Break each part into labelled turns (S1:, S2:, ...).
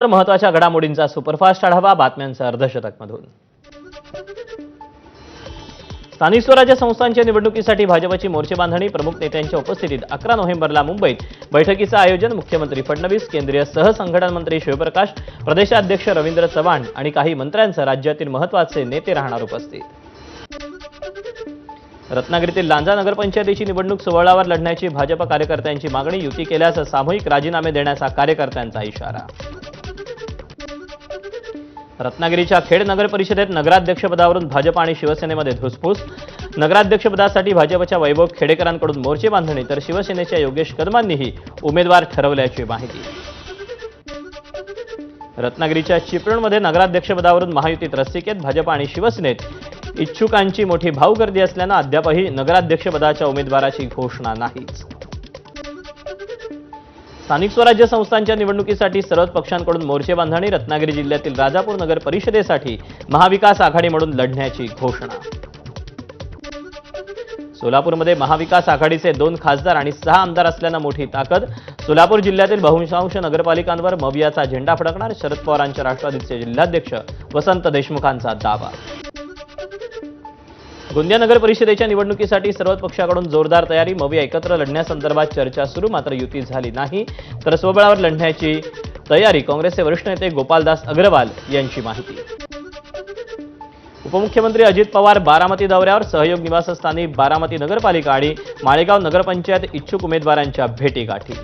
S1: महत्त्वाच्या घडामोडींचा सुपरफास्ट आढावा बातम्यांचा अर्धशतकमधून। स्थानिक स्वराज्य संस्थांच्या निवडणुकीसाठी भाजपची मोर्चे बांधणी प्रमुख नेत्यांच्या उपस्थितीत 11 नोव्हेंबरला मुंबईत बैठकीचं आयोजन। मुख्यमंत्री फडणवीस, केंद्रीय सहसंघटन मंत्री शिवप्रकाश, प्रदेशाध्यक्ष रवींद्र चव्हाण आणि काही मंत्र्यांसह राज्यातील महत्त्वाचे नेते राहणार उपस्थित। रत्नागिरीतील लांजा नगरपंचायतीची निवडणूक सोहळ्यावर लढण्याची भाजप कार्यकर्त्यांची मागणी। युती केल्यास सामूहिक राजीनामे देण्याचा कार्यकर्त्यांचा इशारा। रत्नागिरीच्या खेड नगर परिषदेत नगराध्यक्षपदावरून भाजप आणि शिवसेनेमध्ये धुसफूस। नगराध्यक्षपदासाठी भाजपच्या वैभव खेडेकरांकडून मोर्चे बांधणी तर शिवसेनेच्या योगेश कदमांनीही उमेदवार ठरवल्याची माहिती। रत्नागिरीच्या चिपळूणमध्ये नगराध्यक्षपदावरून महायुतीत रस्सीकेत। भाजप आणि शिवसेनेत इच्छुकांची मोठी भाऊगर्दी असल्यानं अद्यापही नगराध्यक्षपदाच्या उमेदवाराची घोषणा नाहीच। स्थानिक स्वराज्य संस्थांच्या निवडणुकीसाठी सर्वच पक्षांकडून मोर्चे बांधणी। रत्नागिरी जिल्ह्यातील राजापूर नगर परिषदेसाठी महाविकास आघाडीकडून लढण्याची घोषणा। सोलापूरमध्ये महाविकास आघाडीचे 2 खासदार आणि 6 आमदार असल्यानं मोठी ताकद। सोलापूर जिल्ह्यातील बहुतांश नगरपालिकांवर मवियाचा झेंडा फडकणार। शरद पवारांच्या राष्ट्रवादीचे जिल्हाध्यक्ष वसंत देशमुखांचा दावा। गोंदिया नगर परिषदेच्या निवडणुकीसाठी सर्वच पक्षाकडून जोरदार तयारी। मविया एकत्र लढण्यासंदर्भात चर्चा सुरू, मात्र युती झाली नाही तर स्वबळावर लढण्याची तयारी। काँग्रेसचे वरिष्ठ नेते गोपालदास अग्रवाल यांची माहिती। उपमुख्यमंत्री अजित पवार बारामती दौऱ्यावर। सहयोग निवासस्थानी बारामती नगरपालिका आणि माळेगाव नगरपंचायत इच्छुक उमेदवारांच्या भेटीगाठी।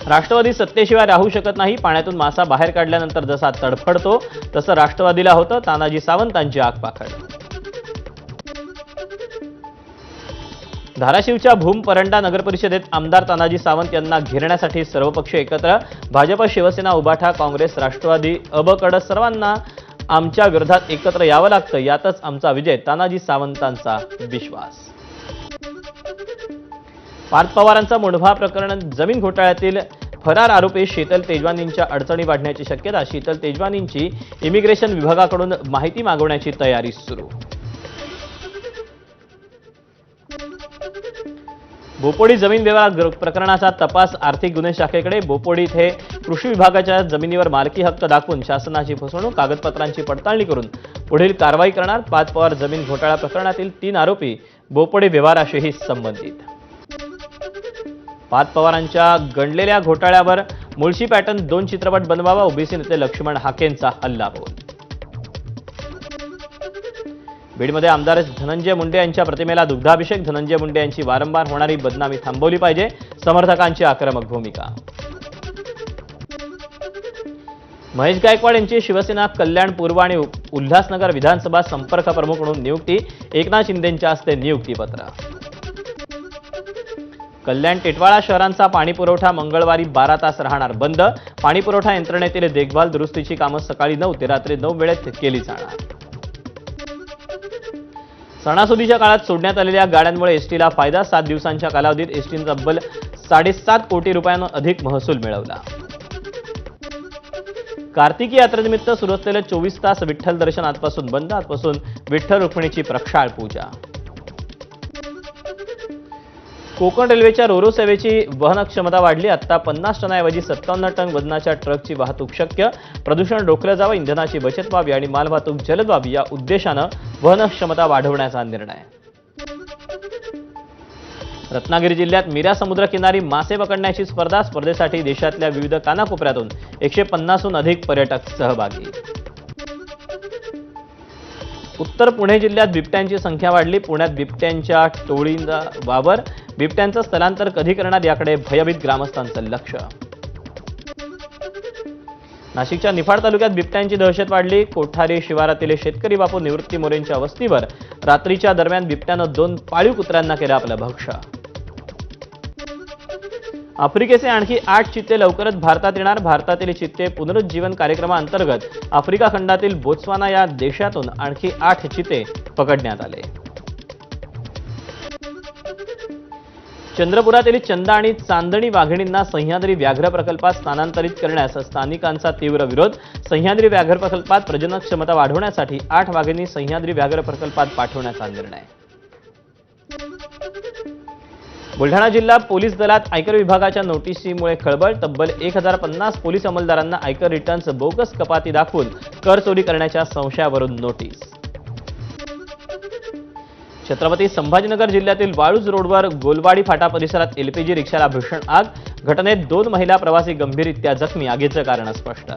S1: राष्ट्रवादी सत्तेशिवाय राहू शकत नाही। पाण्यातून मासा बाहेर काढल्यानंतर जसा तडफडतो तसं राष्ट्रवादीला होतं। तानाजी सावंतांची आगपाखड। धाराशिवच्या भूम परंडा नगरपरिषदेत आमदार तानाजी सावंत यांना घेरण्यासाठी सर्व पक्ष एकत्र। भाजप, शिवसेना, उभाठा, काँग्रेस, राष्ट्रवादी, अबकड सर्वांना आमच्या विरोधात एकत्र यावं लागतं, यातच आमचा विजय, तानाजी सावंतांचा विश्वास। पार्थ पवारांचा मुंढवा प्रकरण जमीन घोटाळ्यातील फरार आरोपी शीतल तेजवानींच्या अडचणी वाढण्याची शक्यता। शीतल तेजवानींची इमिग्रेशन विभागाकडून माहिती मागवण्याची तयारी सुरू। बोपोडी जमीन व्यवहार प्रकरणाचा तपास आर्थिक गुन्हे शाखेकडे। बोपोडी इथे कृषी विभागाच्या जमिनीवर मालकी हक्क दाखवून शासनाची फसवणूक, कागदपत्रांची पडताळणी करून पुढील कारवाई करणार। पार्थ पवार जमीन घोटाळा प्रकरणातील 3 आरोपी बोपोडी व्यवहाराशीही संबंधित। पार्थ पवारांच्या गणलेल्या घोटाळ्यावर मुळशी पॅटर्न 2 चित्रपट बनवावा, ओबीसी नेते लक्ष्मण हाकेंचा हल्लाबोल। बीडमध्ये आमदार धनंजय मुंडे यांच्या प्रतिमेला दुग्धाभिषेक। धनंजय मुंडे यांची वारंवार होणारी बदनामी थांबवली पाहिजे, समर्थकांची आक्रमक भूमिका। महेश गायकवाड यांची शिवसेना कल्याण पूर्व आणि उल्हासनगर विधानसभा संपर्क प्रमुख म्हणून नियुक्ती। एकनाथ शिंदेंच्या हस्ते नियुक्तीपत्र। कल्याण टिटवाळा शहरांचा पाणीपुरवठा मंगळवारी 12 तास राहणार बंद। पाणीपुरवठा यंत्रणेतील देखभाल दुरुस्तीची कामं सकाळी 9 ते रात्री 9 वेळेत केली जाणार। सणासुदीच्या काळात सोडण्यात आलेल्या गाड्यांमुळे एसटीला फायदा। 7 दिवसांच्या कालावधीत एसटीने तब्बल 7.5 कोटी रुपयांहून अधिक महसूल मिळवला। कार्तिकी यात्रेनिमित्त सुरू असलेले 24 तास विठ्ठल दर्शन आजपासून बंद। आजपासून विठ्ठल रुक्मिणीची प्रक्षाळ पूजा। कोकण रेल्वेच्या रोरो सेवेची वहन क्षमता वाढली। आता 50 टनाऐवजी 57 टन वजनाच्या ट्रकची वाहतूक शक्य। प्रदूषण रोखलं जावं, इंधनाची बचत व्हावी आणि मालवाहतूक जलद व्हावी या उद्देशानं वहन क्षमता वाढवण्याचा निर्णय। रत्नागिरी जिल्ह्यात मिरा समुद्रकिनारी मासे पकडण्याची स्पर्धा। स्पर्धेसाठी देशातल्या विविध कानाकोपऱ्यातून 150हून अधिक पर्यटक सहभागी। उत्तर पुणे जिल्ह्यात बिबट्यांची संख्या वाढली। पुण्यात बिबट्यांच्या टोळींचा वावर। बिबट्यांचं स्थलांतर कधी करणार याकडे भयभीत ग्रामस्थांचं लक्ष। नाशिकच्या निफाड तालुक्यात बिबट्यांची दहशत वाढली। कोठारी शिवारातील शेतकरी बापू निवृत्ती मोरेंच्या वस्तीवर रात्रीच्या दरम्यान बिबट्यानं 2 पाळीव कुत्र्यांना केलं आपलं भक्ष। आफ्रिकेचे आणखी 8 चित्ते लवकरच भारतात येणार। भारतातील चित्ते पुनरुज्जीवन कार्यक्रमाअंतर्गत आफ्रिका खंडातील बोत्सवाना या देशातून आणखी 8 चित्ते पकडण्यात आले। चंद्रपुरातील चंदा आणि चांदणी वाघिणींना सह्याद्री व्याघ्र प्रकल्पात स्थानांतरित करण्यास स्थानिकांचा तीव्र विरोध। सह्याद्री व्याघ्र प्रकल्पात प्रजनन क्षमता वाढवण्यासाठी 8 वाघिणी सह्याद्री व्याघ्र प्रकल्पात पाठवण्याचा निर्णय। बुलढाणा जिल्हा पोलीस दलात आयकर विभागाच्या नोटीसीमुळे खळबळ. तब्बल 1050 पोलीस अंमलदारांना आयकर रिटर्न्स बोगस कपाती दाखवून कर चोरी करण्याच्या संशयावरून नोटीस. छत्रपती संभाजीनगर जिल्ह्यातील वाळूज रोडवर गोलवाडी फाटा परिसरात एलपीजी रिक्षाला भीषण आग. घटनेत 2 महिला प्रवासी गंभीररित्या जखमी. आगीचं कारण स्पष्ट.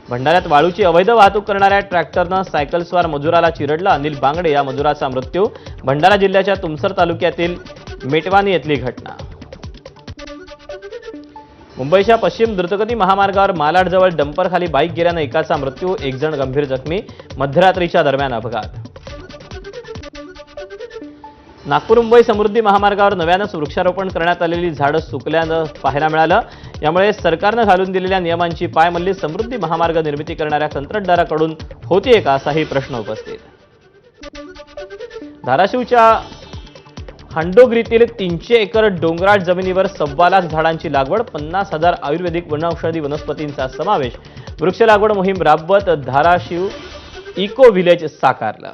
S1: भंडाऱ्यात वाळूची अवैध वाहतूक करणाऱ्या ट्रॅक्टरनं सायकलस्वार मजुराला चिरडलं. अनिल बांगडे या मजुराचा मृत्यू. भंडारा जिल्ह्याच्या तुमसर तालुक्यातील मेटवानी येथली घटना. मुंबईच्या पश्चिम द्रुतगती महामार्गावर मालाडजवळ डंपरखाली बाईक गेल्यानं एकाचा मृत्यू. 1 जण गंभीर जखमी. मध्यरात्रीच्या दरम्यान अपघात. नागपूर मुंबई समृद्धी महामार्गावर नव्यानंच वृक्षारोपण करण्यात आलेली झाडं सुकल्यानं पाहायला मिळालं. यामुळे सरकारनं घालून दिलेल्या नियमांची पायमल्ली समृद्धी महामार्ग निर्मिती करणाऱ्या कंत्राटदाराकडून होतीये का असाही प्रश्न उपस्थित. धाराशिवच्या हांडोग्रीतील 300 एकर डोंगराळ जमिनीवर 1.25 लाख झाडांची लागवड. 50,000 आयुर्वेदिक वनौषधी वनस्पतींचा समावेश. वृक्ष लागवड मोहीम राबवत धाराशिव इको व्हिलेज साकारलं.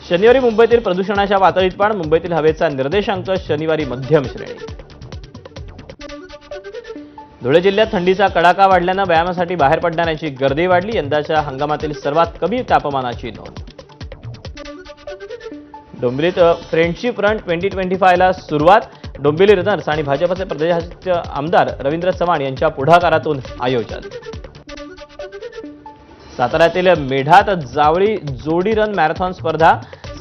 S1: शनिवारी मुंबईतील प्रदूषणाच्या पातळीत वाढ. मुंबईतील हवेचा निर्देशांक शनिवारी मध्यम श्रेणी. धुळे जिल्ह्यात थंडीचा कडाका वाढल्यानं व्यायामासाठी बाहेर पडणाऱ्यांची गर्दी वाढली. यंदाच्या हंगामातील सर्वात कमी तापमानाची नोंद. डोंबिवलीत फ्रेंडशिप रन 2025 ला सुरुवात. डोंबिवली रनर्स आणि भाजपचे प्रदेशाचे आमदार रवींद्र चव्हाण यांच्या पुढाकारातून आयोजन. साताऱ्यातील मेढात जावळी जोडी रन मॅरेथॉन स्पर्धा.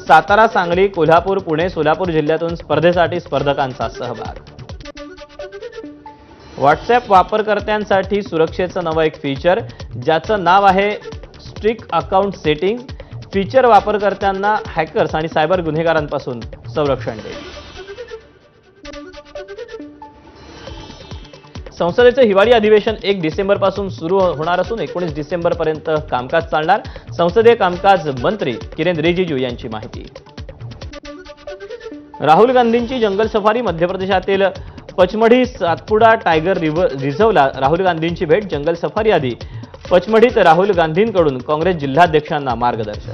S1: सातारा, सांगली, कोल्हापूर, पुणे, सोलापूर जिल्ह्यातून स्पर्धेसाठी स्पर्धकांचा सहभाग. व्हॉट्सअॅप वापरकर्त्यांसाठी सुरक्षेचं नवं एक फीचर ज्याचं नाव आहे स्ट्रिक्ट अकाउंट सेटिंग. फीचर वापरकर्त्यांना हॅकर्स आणि सायबर गुन्हेगारांपासून संरक्षण देईल. संसदेचं हिवाळी अधिवेशन 1 डिसेंबरपासून सुरू होणार असून 19 डिसेंबरपर्यंत कामकाज चालणार. संसदीय कामकाज मंत्री किरेन रिजिजू यांची माहिती. राहुल गांधींची जंगल सफारी. मध्य प्रदेशातील पचमढी सातपुडा टायगर रिझर्व्हला राहुल गांधींची भेट. जंगल सफारी आधी पचमढीत राहुल गांधींकडून काँग्रेस जिल्हाध्यक्षांना मार्गदर्शन.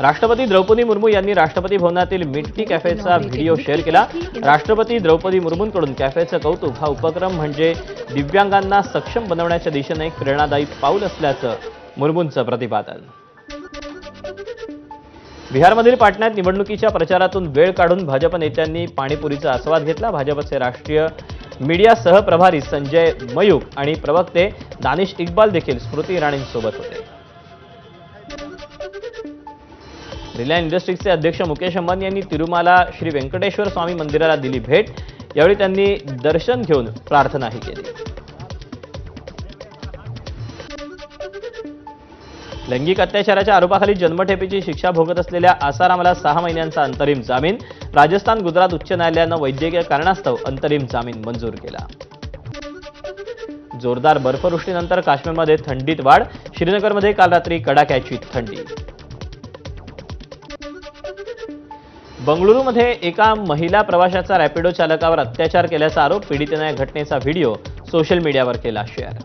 S1: राष्ट्रपती द्रौपदी मुर्मू यांनी राष्ट्रपती भवनातील मिट्टी कॅफेचा व्हिडिओ शेअर केला. राष्ट्रपती द्रौपदी मुर्मूंकडून कॅफेचं कौतुक. हा उपक्रम म्हणजे दिव्यांगांना सक्षम बनवण्याच्या दिशेने एक प्रेरणादायी पाऊल असल्याचं मुर्मूंचं प्रतिपादन. बिहारमधील पाटण्यात निवडणुकीच्या प्रचारातून वेळ काढून भाजप नेत्यांनी पाणीपुरीचा आस्वाद घेतला. भाजपचे राष्ट्रीय मीडिया सहप्रभारी संजय मयूख आणि प्रवक्ते दानिश इक्बाल देखील स्मृती इराणींसोबत होते. रिलायन्स इंडस्ट्रीजचे अध्यक्ष मुकेश अंबानी यांनी तिरुमाला श्री व्यंकटेश्वर स्वामी मंदिराला दिली भेट. यावेळी त्यांनी दर्शन घेऊन प्रार्थनाही केली. लैंगिक अत्याचाराच्या आरोपाखाली जन्मठेपेची शिक्षा भोगत असलेल्या आसारामला 6 महिन्यांचा अंतरिम जामीन. राजस्थान गुजरात उच्च न्यायालयानं वैद्यकीय कारणास्तव अंतरिम जामीन मंजूर केला. जोरदार बर्फवृष्टीनंतर काश्मीरमध्ये थंडीत वाढ. श्रीनगरमध्ये काल रात्री कडाक्याची थंडी. बंगळुरूमध्ये एका महिला प्रवाशाचा रॅपिडो चालकावर अत्याचार केल्याचा आरोप. पीडितेने या घटनेचा व्हिडिओ सोशल मीडियावर केला शेअर.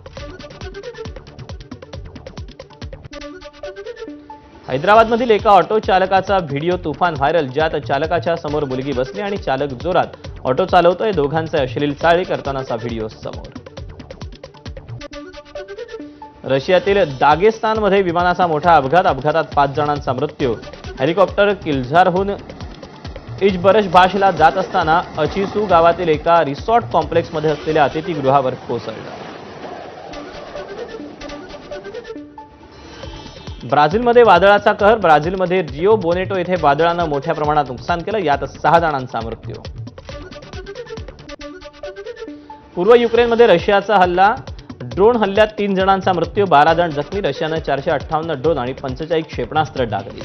S1: हैदराबादमधील एका ऑटो चालकाचा व्हिडिओ तुफान व्हायरल. ज्यात चालकाच्या समोर मुलगी बसली आणि चालक जोरात ऑटो चालवतोय. दोघांचे अश्लील चाळी करतानाचा व्हिडिओ समोर. रशियातील दागेस्तानमध्ये विमानाचा मोठा अपघात. अपघातात 5 जणांचा मृत्यू. हेलिकॉप्टर किल्झारहून इजबरशबाशला जात असताना अचिसू गावातील एका रिसॉर्ट कॉम्प्लेक्समध्ये असलेल्या अतिथीगृहावर कोसळलं. ब्राझीलमध्ये वादळाचा कहर. ब्राझीलमध्ये रिओ बोनेटो येथे वादळानं मोठ्या प्रमाणात नुकसान केलं. यात 6 जणांचा मृत्यू. पूर्व युक्रेनमध्ये रशियाचा हल्ला. ड्रोन हल्ल्यात 3 जणांचा मृत्यू. 12 जण जखमी. रशियानं 458 ड्रोन आणि 45 क्षेपणास्त्र डागली.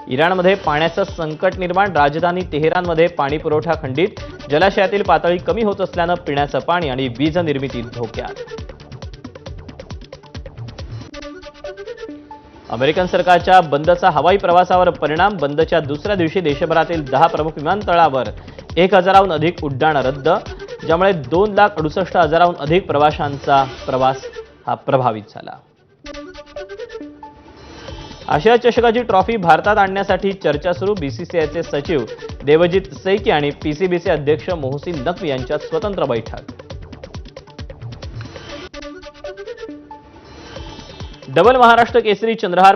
S1: इराणमध्ये पाण्याचं संकट निर्माण. राजधानी तेहरानमध्ये पाणी पुरवठा खंडित. जलाशयातील पातळी कमी होत असल्यानं पिण्याचं पाणी आणि वीज निर्मिती धोक्यात. अमेरिकन सरकारच्या बंदचा हवाई प्रवासावर परिणाम. बंदच्या दुसऱ्या दिवशी देशभरातील 10 प्रमुख विमानतळावर 1000हून अधिक उड्डाणं रद्द. ज्यामुळे 2,68,000हून अधिक प्रवाशांचा प्रवास हा प्रभावित झाला. आशिया चषकाची ट्रॉफी भारतात आणण्यासाठी चर्चा सुरू. बीसीसीआयचे सचिव देवजित सैकी आणि पीसीबीचे अध्यक्ष मोहसिन नक्वी यांच्यात स्वतंत्र बैठक. डबल महाराष्ट्र केसरी चंद्रहार